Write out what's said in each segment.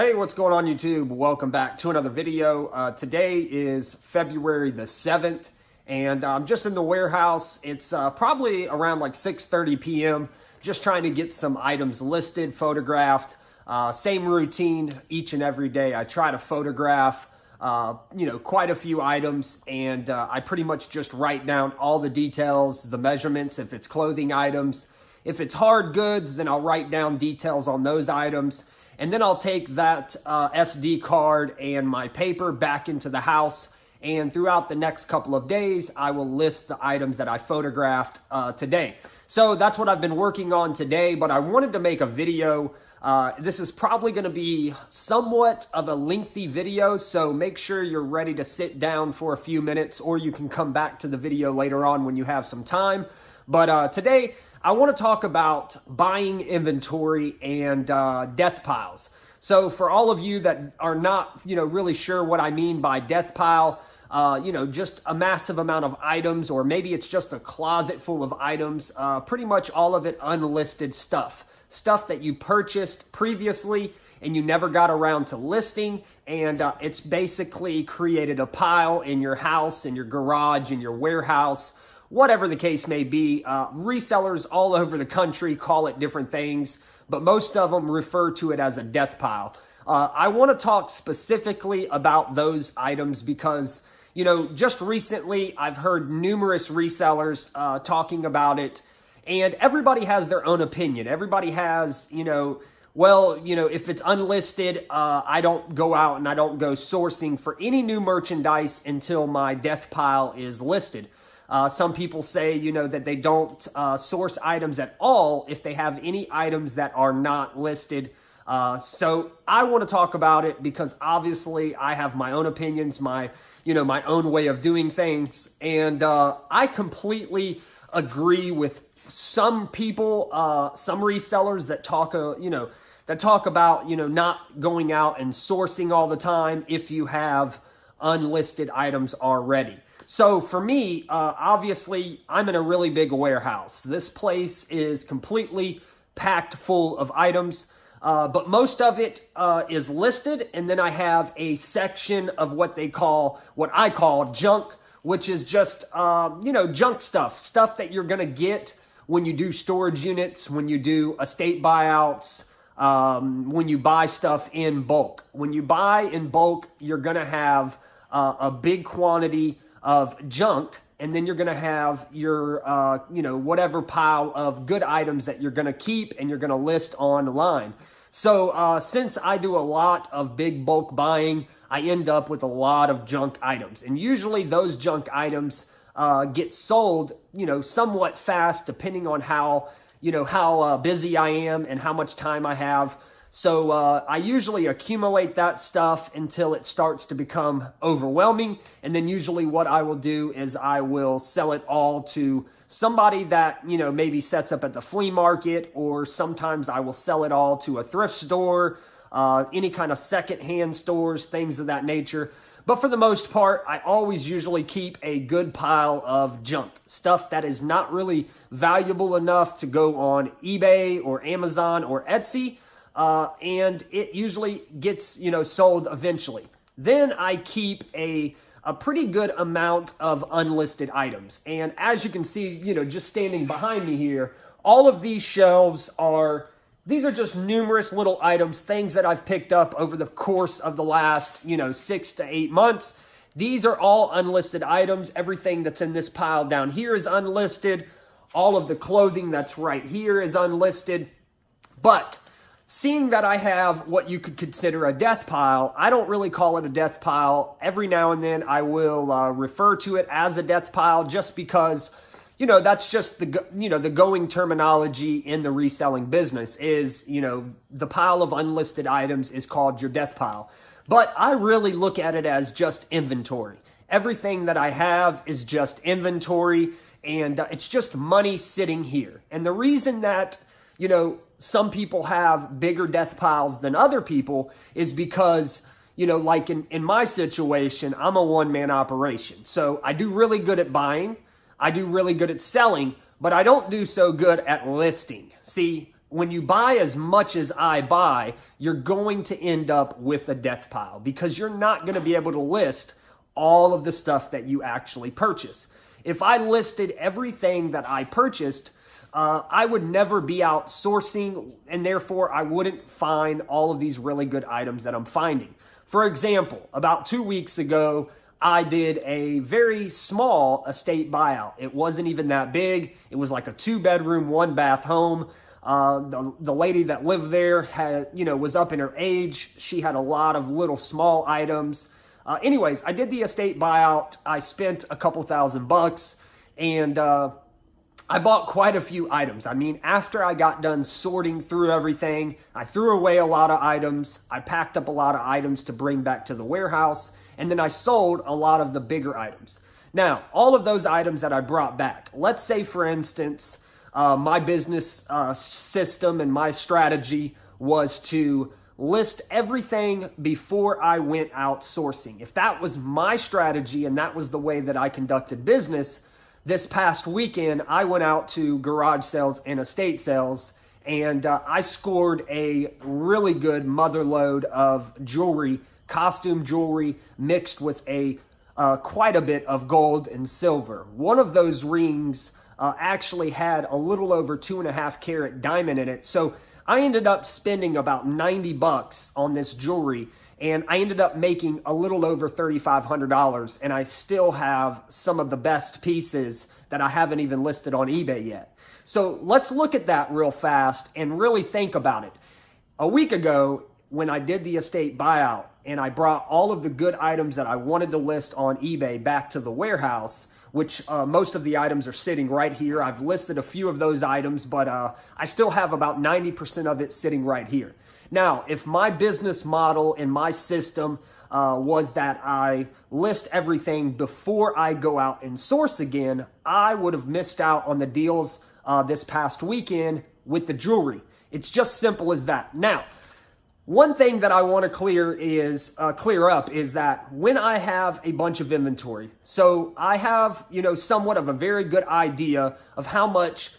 Hey, what's going on YouTube? Welcome back to another video. Today is February the 7th, and I'm just in the warehouse. It's probably around like 6:30 p.m. Just trying to get some items listed, photographed. Same routine each and every day. I try to photograph, quite a few items, and I pretty much just write down all the details, the measurements, if it's clothing items. If it's hard goods, then I'll write down details on those items. And then I'll take that SD card and my paper back into the house. And throughout the next couple of days, I will list the items that I photographed today. So that's what I've been working on today, but I wanted to make a video. This is probably going to be somewhat of a lengthy video, so make sure you're ready to sit down for a few minutes, or you can come back to the video later on when you have some time. But today, I want to talk about buying inventory and death piles. So for all of you that are not, really sure what I mean by death pile, just a massive amount of items, or maybe it's just a closet full of items, pretty much all of it unlisted stuff that you purchased previously and you never got around to listing, and it's basically created a pile in your house, in your garage, in your warehouse, whatever the case may be. Resellers all over the country call it different things, but most of them refer to it as a death pile. I want to talk specifically about those items because, just recently I've heard numerous resellers talking about it, and everybody has their own opinion. Everybody has, if it's unlisted, I don't go out and I don't go sourcing for any new merchandise until my death pile is listed. Some people say, that they don't source items at all if they have any items that are not listed. So I want to talk about it because obviously I have my own opinions, my own way of doing things. And I completely agree with some people, some resellers that talk about, not going out and sourcing all the time if you have unlisted items already. So for me, obviously, I'm in a really big warehouse. This place is completely packed full of items, but most of it is listed. And then I have a section of what I call junk, which is just, junk stuff that you're going to get when you do storage units, when you do estate buyouts, when you buy stuff in bulk. When you buy in bulk, you're going to have a big quantity of junk, and then you're going to have your, whatever pile of good items that you're going to keep and you're going to list online. So since I do a lot of big bulk buying, I end up with a lot of junk items. And usually those junk items get sold, somewhat fast, depending on how busy I am and how much time I have. So I usually accumulate that stuff until it starts to become overwhelming. And then usually what I will do is I will sell it all to somebody that, maybe sets up at the flea market, or sometimes I will sell it all to a thrift store, any kind of secondhand stores, things of that nature. But for the most part, I always usually keep a good pile of junk, stuff that is not really valuable enough to go on eBay or Amazon or Etsy. And it usually gets, sold eventually. Then I keep a pretty good amount of unlisted items. And as you can see, just standing behind me here, all of these shelves these are just numerous little items, things that I've picked up over the course of the last, 6 to 8 months. These are all unlisted items. Everything that's in this pile down here is unlisted. All of the clothing that's right here is unlisted. But seeing that I have what you could consider a death pile, I don't really call it a death pile. Every now and then I will refer to it as a death pile just because, that's just the going terminology in the reselling business is, the pile of unlisted items is called your death pile. But I really look at it as just inventory. Everything that I have is just inventory, and it's just money sitting here. And the reason that, some people have bigger death piles than other people is because, like in my situation, I'm a one-man operation. So I do really good at buying. I do really good at selling, but I don't do so good at listing. See, when you buy as much as I buy, you're going to end up with a death pile because you're not going to be able to list all of the stuff that you actually purchase. If I listed everything that I purchased, I would never be out sourcing, and therefore I wouldn't find all of these really good items that I'm finding. For example, about 2 weeks ago, I did a very small estate buyout. It wasn't even that big. It was like a 2-bedroom, 1-bath home. The lady that lived there had, was up in her age. She had a lot of little small items. Anyways, I did the estate buyout. I spent a couple $1,000 and I bought quite a few items. I mean, after I got done sorting through everything, I threw away a lot of items. I packed up a lot of items to bring back to the warehouse, and then I sold a lot of the bigger items. Now, all of those items that I brought back, let's say, for instance, my business system and my strategy was to list everything before I went out sourcing. If that was my strategy and that was the way that I conducted business, this past weekend, I went out to garage sales and estate sales, and I scored a really good mother load of jewelry, costume jewelry, mixed with quite a bit of gold and silver. One of those rings actually had a little over 2.5 carat diamond in it. So I ended up spending about $90 on this jewelry, and I ended up making a little over $3,500, and I still have some of the best pieces that I haven't even listed on eBay yet. So let's look at that real fast and really think about it. A week ago, when I did the estate buyout and I brought all of the good items that I wanted to list on eBay back to the warehouse, which most of the items are sitting right here. I've listed a few of those items, but I still have about 90% of it sitting right here. Now, if my business model and my system was that I list everything before I go out and source again, I would have missed out on the deals this past weekend with the jewelry. It's just simple as that. Now, one thing that I want to clear up is that when I have a bunch of inventory, so I have, somewhat of a very good idea of how much,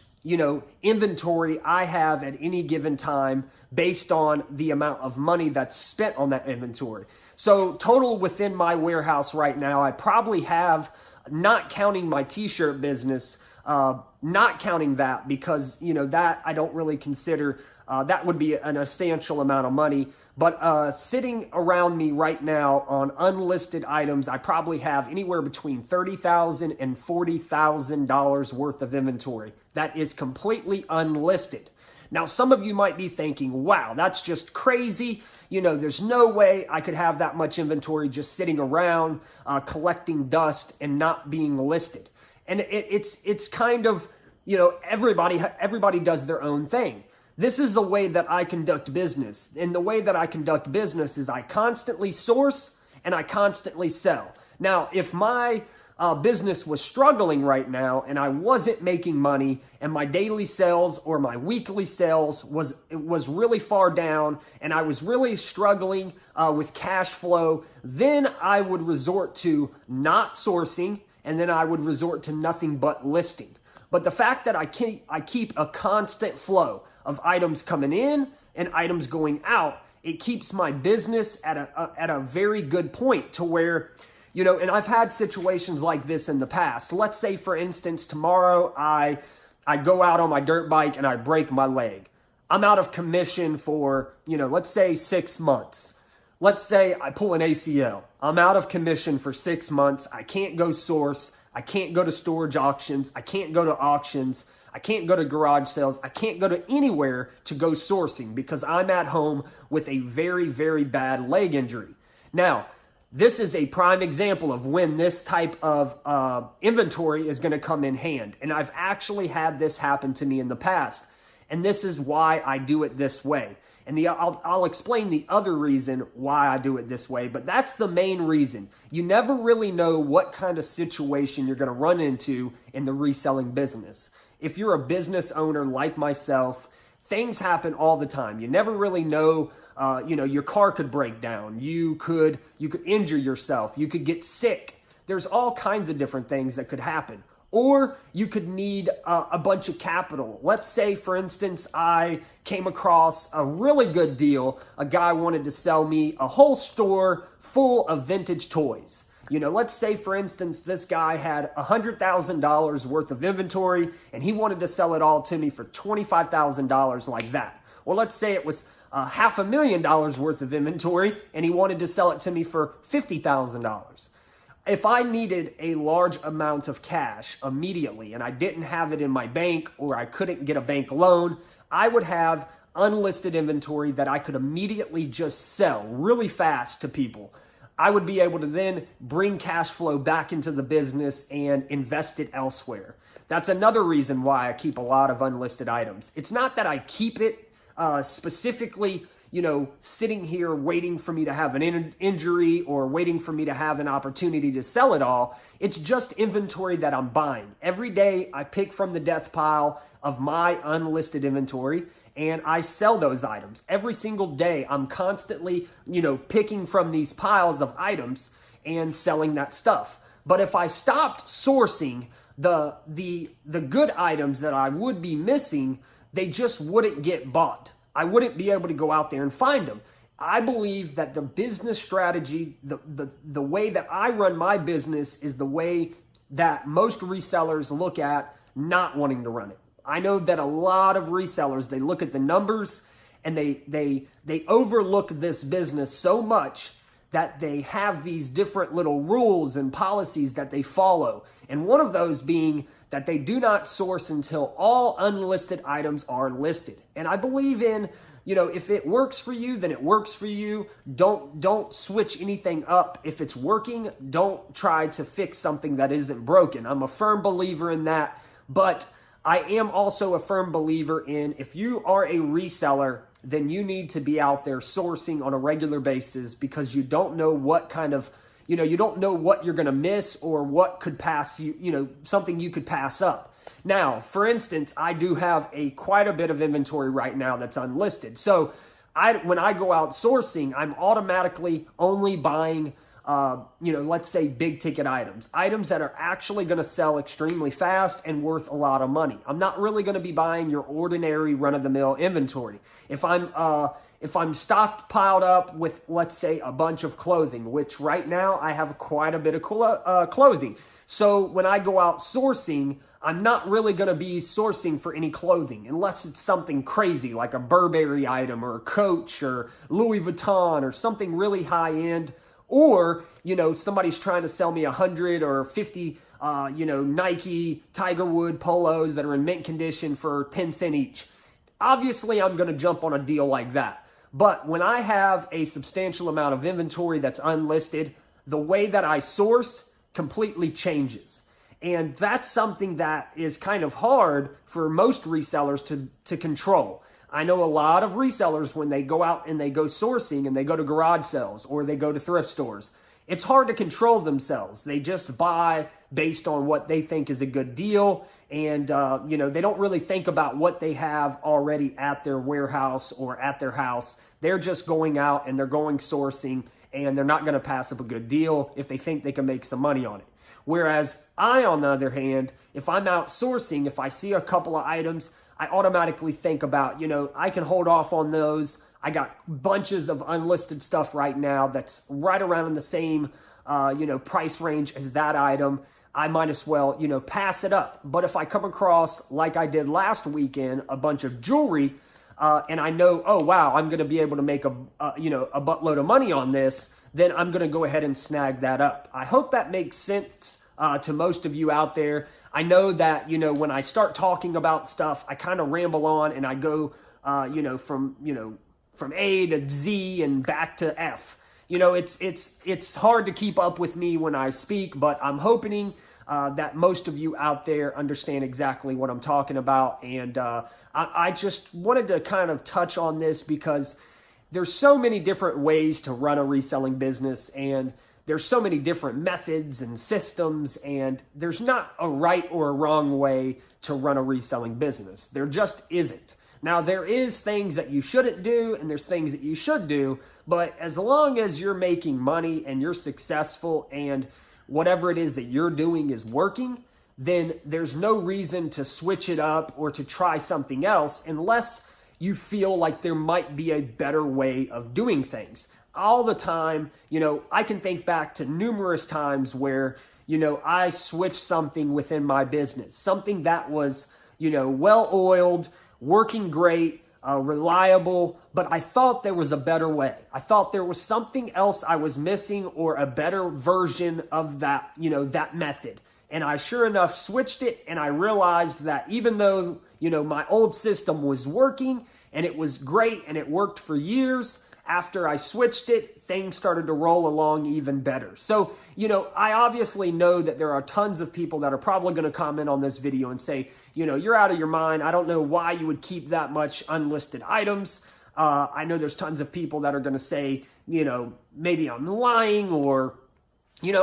inventory I have at any given time based on the amount of money that's spent on that inventory. So total within my warehouse right now, I probably have, not counting my t-shirt business, not counting that because, that I don't really consider that would be an substantial amount of money. But sitting around me right now on unlisted items, I probably have anywhere between $30,000 and $40,000 worth of inventory that is completely unlisted. Now, some of you might be thinking, wow, that's just crazy. There's no way I could have that much inventory just sitting around collecting dust and not being listed. And it's kind of, everybody does their own thing. This is the way that I conduct business. And the way that I conduct business is I constantly source and I constantly sell. Now, if my business was struggling right now and I wasn't making money and my daily sales or my weekly sales was really far down and I was really struggling with cash flow, then I would resort to not sourcing and then I would resort to nothing but listing. But the fact that I keep a constant flow of items coming in and items going out, it keeps my business at a very good point to where, and I've had situations like this in the past. Let's say, for instance, tomorrow I go out on my dirt bike and I break my leg. I'm out of commission for, let's say 6 months. Let's say I pull an ACL. I'm out of commission for 6 months. I can't go source. I can't go to storage auctions. I can't go to auctions. I can't go to garage sales. I can't go to anywhere to go sourcing because I'm at home with a very, very bad leg injury. Now, this is a prime example of when this type of inventory is going to come in hand. And I've actually had this happen to me in the past. And this is why I do it this way. And I'll explain the other reason why I do it this way, but that's the main reason. You never really know what kind of situation you're going to run into in the reselling business. If you're a business owner like myself, things happen all the time. You never really know, your car could break down. You could injure yourself. You could get sick. There's all kinds of different things that could happen. Or you could need a bunch of capital. Let's say, for instance, I came across a really good deal. A guy wanted to sell me a whole store full of vintage toys. Let's say, for instance, this guy had $100,000 worth of inventory and he wanted to sell it all to me for $25,000 like that. Or let's say it was $500,000 worth of inventory and he wanted to sell it to me for $50,000. If I needed a large amount of cash immediately and I didn't have it in my bank or I couldn't get a bank loan, I would have unlisted inventory that I could immediately just sell really fast to people. I would be able to then bring cash flow back into the business and invest it elsewhere. That's another reason why I keep a lot of unlisted items. It's not that I keep it specifically, sitting here waiting for me to have an injury or waiting for me to have an opportunity to sell it all. It's just inventory that I'm buying. Every day I pick from the death pile of my unlisted inventory and I sell those items. Every single day I'm constantly, picking from these piles of items and selling that stuff. But if I stopped sourcing the good items that I would be missing, they just wouldn't get bought. I wouldn't be able to go out there and find them. I believe that the business strategy, the way that I run my business is the way that most resellers look at not wanting to run it. I know that a lot of resellers, they look at the numbers and they overlook this business so much that they have these different little rules and policies that they follow. And one of those being that they do not source until all unlisted items are listed. And I believe in, if it works for you, then it works for you. Don't switch anything up. If it's working, don't try to fix something that isn't broken. I'm a firm believer in that. But I am also a firm believer in if you are a reseller, then you need to be out there sourcing on a regular basis because you don't know what kind of, you don't know what you're going to miss or what could pass you, something you could pass up. Now, for instance, I do have quite a bit of inventory right now that's unlisted. So when I go out sourcing, I'm automatically only buying let's say big ticket items that are actually going to sell extremely fast and worth a lot of money. I'm not really going to be buying your ordinary run-of-the-mill inventory. If I'm stockpiled up with, let's say, a bunch of clothing, which right now I have quite a bit of clothing. So when I go out sourcing, I'm not really going to be sourcing for any clothing unless it's something crazy like a Burberry item or a Coach or Louis Vuitton or something really high end. Or, somebody's trying to sell me 100 or 50, Nike Tiger Wood polos that are in mint condition for 10 cents each. Obviously, I'm going to jump on a deal like that. But when I have a substantial amount of inventory that's unlisted, the way that I source completely changes. And that's something that is kind of hard for most resellers to control. I know a lot of resellers, when they go out and they go sourcing and they go to garage sales or they go to thrift stores, it's hard to control themselves. They just buy based on what they think is a good deal. And, they don't really think about what they have already at their warehouse or at their house. They're just going out and they're going sourcing and they're not going to pass up a good deal if they think they can make some money on it. Whereas I, on the other hand, if I'm out sourcing, if I see a couple of items, I automatically think about, I can hold off on those. I got bunches of unlisted stuff right now that's right around in the same, price range as that item. I might as well, pass it up. But if I come across, like I did last weekend, a bunch of jewelry, and I know, oh, wow, I'm going to be able to make a buttload of money on this, then I'm going to go ahead and snag that up. I hope that makes sense to most of you out there. I know that, when I start talking about stuff, I kind of ramble on and I go, from A to Z and back to F. It's hard to keep up with me when I speak, but I'm hoping that most of you out there understand exactly what I'm talking about. And I just wanted to kind of touch on this because there's so many different ways to run a reselling business, and there's so many different methods and systems, and there's not a right or a wrong way to run a reselling business. There just isn't. Now, there is things that you shouldn't do, and there's things that you should do, but as long as you're making money and you're successful and whatever it is that you're doing is working, then there's no reason to switch it up or to try something else unless you feel like there might be a better way of doing things. All the time, I can think back to numerous times where, I switched something within my business, something that was, well-oiled, working great, reliable, but I thought there was a better way. I thought there was something else I was missing or a better version of that, that method. And I sure enough switched it, and I realized that even though, my old system was working and it was great and it worked for years, after I switched it, things started to roll along even better. So, I obviously know that there are tons of people that are probably going to comment on this video and say, you're out of your mind. I don't know why you would keep that much unlisted items. I know there's tons of people that are going to say, maybe I'm lying or,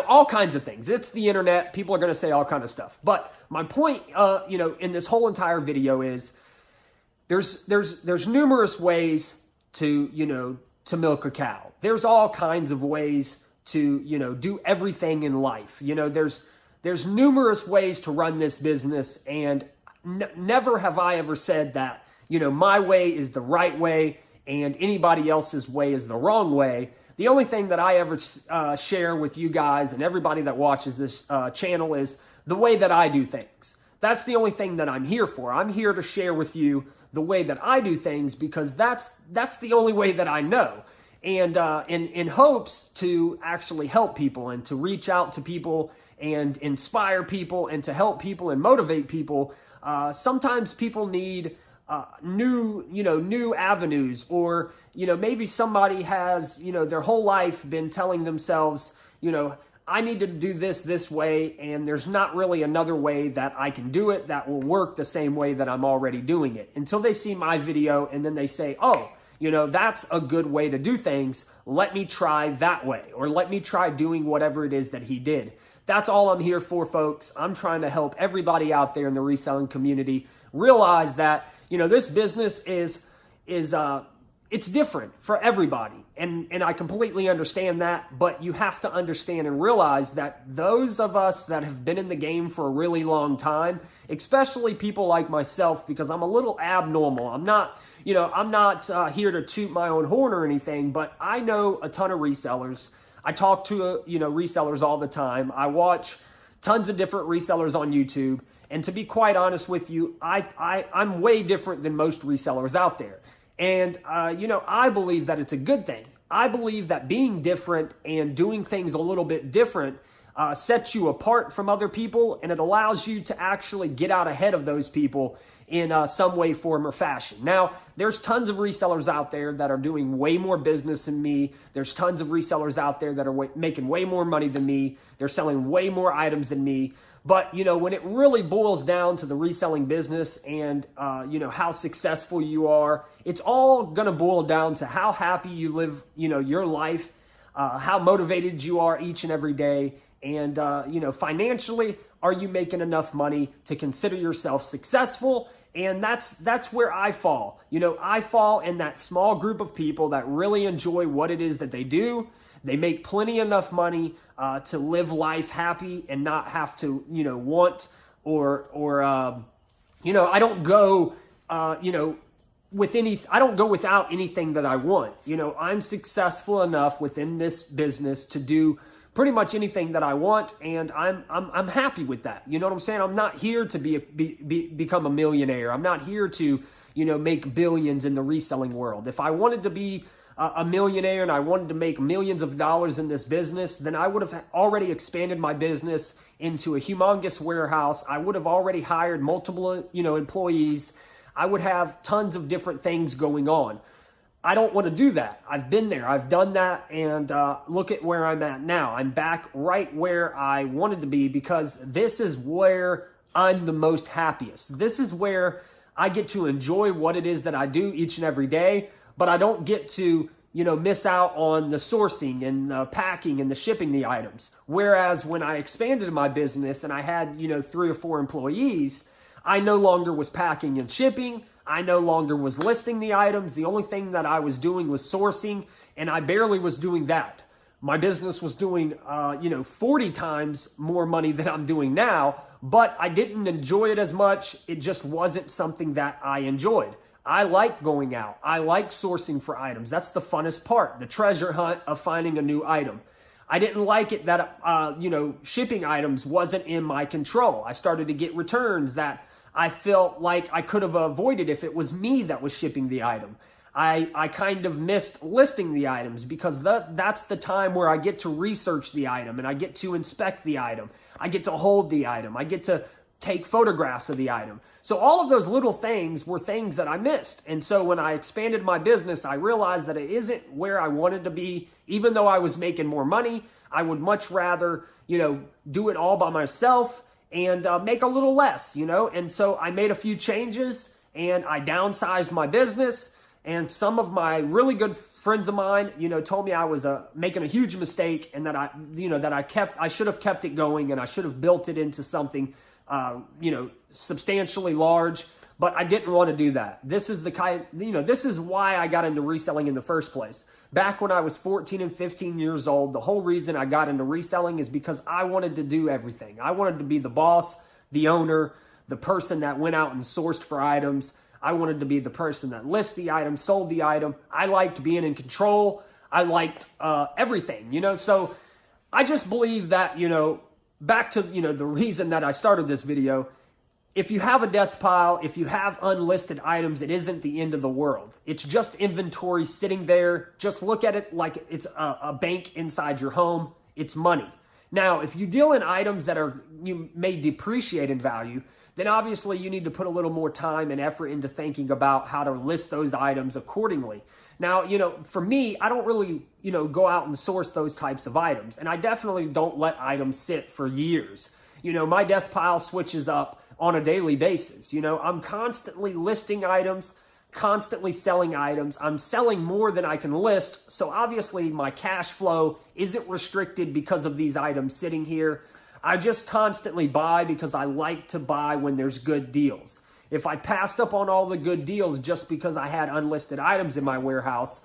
all kinds of things. It's the internet. People are going to say all kinds of stuff. But my point, in this whole entire video is there's numerous ways to, to milk a cow. There's all kinds of ways to, do everything in life. There's numerous ways to run this business, and never have I ever said that, my way is the right way and anybody else's way is the wrong way. The only thing that I ever share with you guys and everybody that watches this channel is the way that I do things. That's the only thing that I'm here for. I'm here to share with you the way that I do things because that's the only way that I know. And in hopes to actually help people and to reach out to people and inspire people and to help people and motivate people. Sometimes people need new avenues, or, maybe somebody has, their whole life been telling themselves, I need to do this way, and there's not really another way that I can do it that will work the same way that I'm already doing it, until they see my video and then they say, oh, that's a good way to do things. Let me try that way, or let me try doing whatever it is that he did. That's all I'm here for, folks. I'm trying to help everybody out there in the reselling community realize that, this business is it's different for everybody. And I completely understand that, but you have to understand and realize that those of us that have been in the game for a really long time, especially people like myself, because I'm a little abnormal. I'm not here to toot my own horn or anything, but I know a ton of resellers. I talk to, resellers all the time. I watch tons of different resellers on YouTube. And to be quite honest with you, I'm way different than most resellers out there. And, I believe that it's a good thing. I believe that being different and doing things a little bit different sets you apart from other people, and it allows you to actually get out ahead of those people in some way, form, or fashion. Now, there's tons of resellers out there that are doing way more business than me. There's tons of resellers out there that are making way more money than me. They're selling way more items than me. But, when it really boils down to the reselling business and, how successful you are, it's all going to boil down to how happy you live, your life, how motivated you are each and every day. And, financially, are you making enough money to consider yourself successful? And that's where I fall. I fall in that small group of people that really enjoy what it is that they do. They make plenty enough money to live life happy and not have to, want or I don't go, I don't go without anything that I want. I'm successful enough within this business to do pretty much anything that I want, and I'm happy with that. You know what I'm saying? I'm not here to become a millionaire. I'm not here to, make billions in the reselling world. If I wanted to be a millionaire and I wanted to make millions of dollars in this business, then I would have already expanded my business into a humongous warehouse. I would have already hired multiple, employees. I would have tons of different things going on. I don't want to do that. I've been there. I've done that. And look at where I'm at now. I'm back right where I wanted to be, because this is where I'm the most happiest. This is where I get to enjoy what it is that I do each and every day, but I don't get to, miss out on the sourcing and the packing and the shipping the items. Whereas when I expanded my business and I had, 3 or 4 employees, I no longer was packing and shipping. I no longer was listing the items. The only thing that I was doing was sourcing, and I barely was doing that. My business was doing, 40 times more money than I'm doing now, but I didn't enjoy it as much. It just wasn't something that I enjoyed. I like going out. I like sourcing for items. That's the funnest part, the treasure hunt of finding a new item. I didn't like it that, shipping items wasn't in my control. I started to get returns that I felt like I could have avoided if it was me that was shipping the item. I kind of missed listing the items because that's the time where I get to research the item and I get to inspect the item. I get to hold the item. I get to take photographs of the item. So all of those little things were things that I missed. And so when I expanded my business, I realized that it isn't where I wanted to be. Even though I was making more money, I would much rather, do it all by myself and make a little less, And so I made a few changes and I downsized my business. And some of my really good friends of mine, told me I was making a huge mistake and that I should have kept it going and I should have built it into something, substantially large. But I didn't want to do that. This is this is why I got into reselling in the first place. Back when I was 14 and 15 years old, the whole reason I got into reselling is because I wanted to do everything. I wanted to be the boss, the owner, the person that went out and sourced for items. I wanted to be the person that lists the item, sold the item. I liked being in control. I liked everything, So I just believe that, back to, the reason that I started this video, if you have a death pile, if you have unlisted items, it isn't the end of the world. It's just inventory sitting there. Just look at it like it's a bank inside your home. It's money. Now, if you deal in items that you may depreciate in value, then obviously you need to put a little more time and effort into thinking about how to list those items accordingly. Now, for me, I don't really, go out and source those types of items. And I definitely don't let items sit for years. My death pile switches up on a daily basis. I'm constantly listing items, constantly selling items. I'm selling more than I can list. So obviously my cash flow isn't restricted because of these items sitting here. I just constantly buy because I like to buy when there's good deals. If I passed up on all the good deals just because I had unlisted items in my warehouse,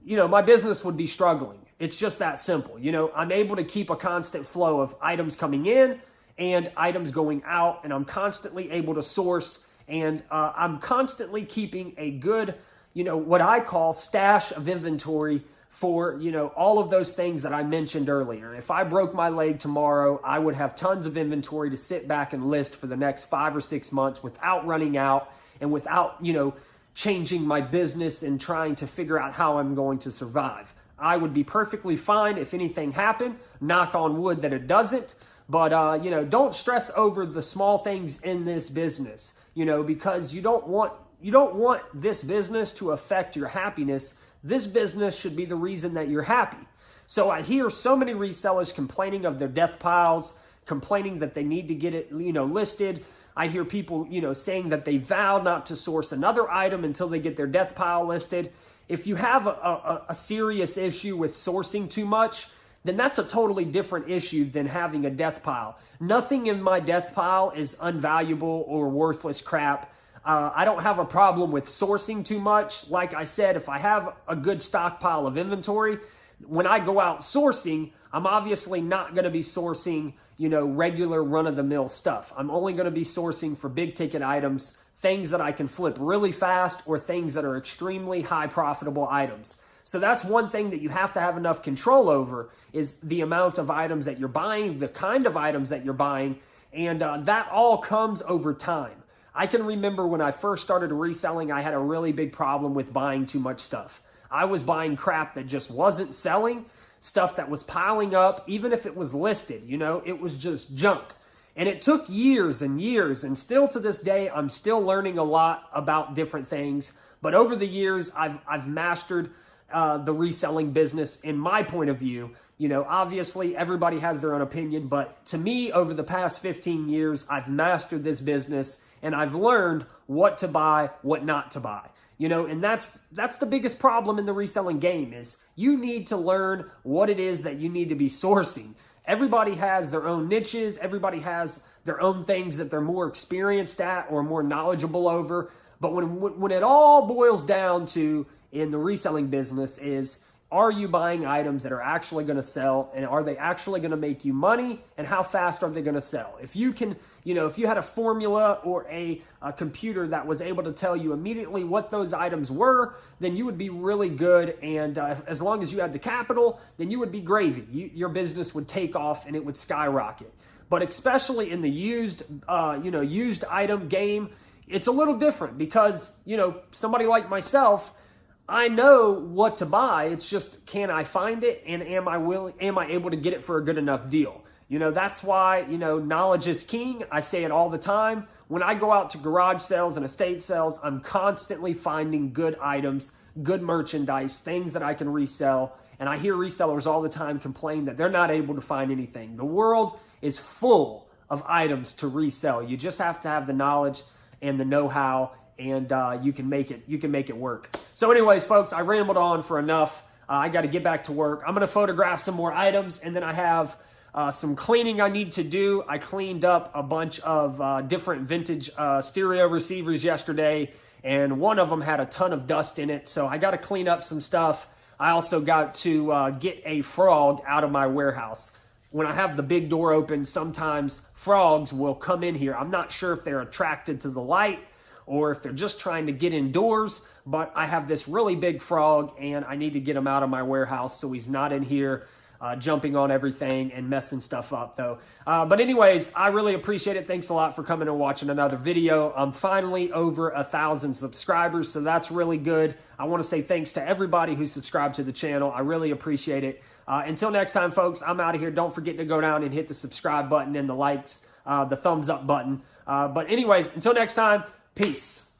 my business would be struggling. It's just that simple. I'm able to keep a constant flow of items coming in and items going out, and I'm constantly able to source, and I'm constantly keeping a good, what I call stash of inventory for, all of those things that I mentioned earlier. If I broke my leg tomorrow, I would have tons of inventory to sit back and list for the next 5 or 6 months without running out and without, changing my business and trying to figure out how I'm going to survive. I would be perfectly fine if anything happened, knock on wood that it doesn't. But, don't stress over the small things in this business, because you don't want this business to affect your happiness. This business should be the reason that you're happy. So I hear so many resellers complaining of their death piles, complaining that they need to get it, listed. I hear people, saying that they vow not to source another item until they get their death pile listed. If you have a serious issue with sourcing too much, then that's a totally different issue than having a death pile. Nothing in my death pile is unvaluable or worthless crap. I don't have a problem with sourcing too much. Like I said, if I have a good stockpile of inventory, when I go out sourcing, I'm obviously not going to be sourcing, regular run-of-the-mill stuff. I'm only going to be sourcing for big ticket items, things that I can flip really fast or things that are extremely high profitable items. So that's one thing that you have to have enough control over is the amount of items that you're buying, the kind of items that you're buying, and that all comes over time. I can remember when I first started reselling, I had a really big problem with buying too much stuff. I was buying crap that just wasn't selling, stuff that was piling up, even if it was listed, it was just junk. And it took years and years, and still to this day, I'm still learning a lot about different things. But over the years, I've mastered the reselling business in my point of view. Obviously everybody has their own opinion, but to me, over the past 15 years, I've mastered this business and I've learned what to buy, what not to buy. And that's the biggest problem in the reselling game is you need to learn what it is that you need to be sourcing. Everybody has their own niches. Everybody has their own things that they're more experienced at or more knowledgeable over. But when it all boils down to in the reselling business is are you buying items that are actually going to sell, and are they actually going to make you money, and how fast are they going to sell? If you can, if you had a formula or a computer that was able to tell you immediately what those items were, then you would be really good. And as long as you had the capital, then you would be gravy. Your business would take off and it would skyrocket. But especially in the used item game, it's a little different because, somebody like myself, I know what to buy. It's just, can I find it, and am I able to get it for a good enough deal? That's why, knowledge is king. I say it all the time. When I go out to garage sales and estate sales, I'm constantly finding good items, good merchandise, things that I can resell. And I hear resellers all the time complain that they're not able to find anything. The world is full of items to resell. You just have to have the knowledge and the know-how, and you can make it work. So anyways, folks, I rambled on for enough. I got to get back to work. I'm going to photograph some more items, and then I have some cleaning I need to do. I cleaned up a bunch of different vintage stereo receivers yesterday, and one of them had a ton of dust in it, so I got to clean up some stuff. I also got to get a frog out of my warehouse. When I have the big door open, sometimes frogs will come in here. I'm not sure if they're attracted to the light or if they're just trying to get indoors, but I have this really big frog, and I need to get him out of my warehouse so he's not in here jumping on everything and messing stuff up, though. But anyways, I really appreciate it. Thanks a lot for coming and watching another video. I'm finally over 1,000 subscribers, so that's really good. I want to say thanks to everybody who subscribed to the channel. I really appreciate it. Until next time, folks, I'm out of here. Don't forget to go down and hit the subscribe button and the likes, the thumbs up button. But anyways, until next time, peace.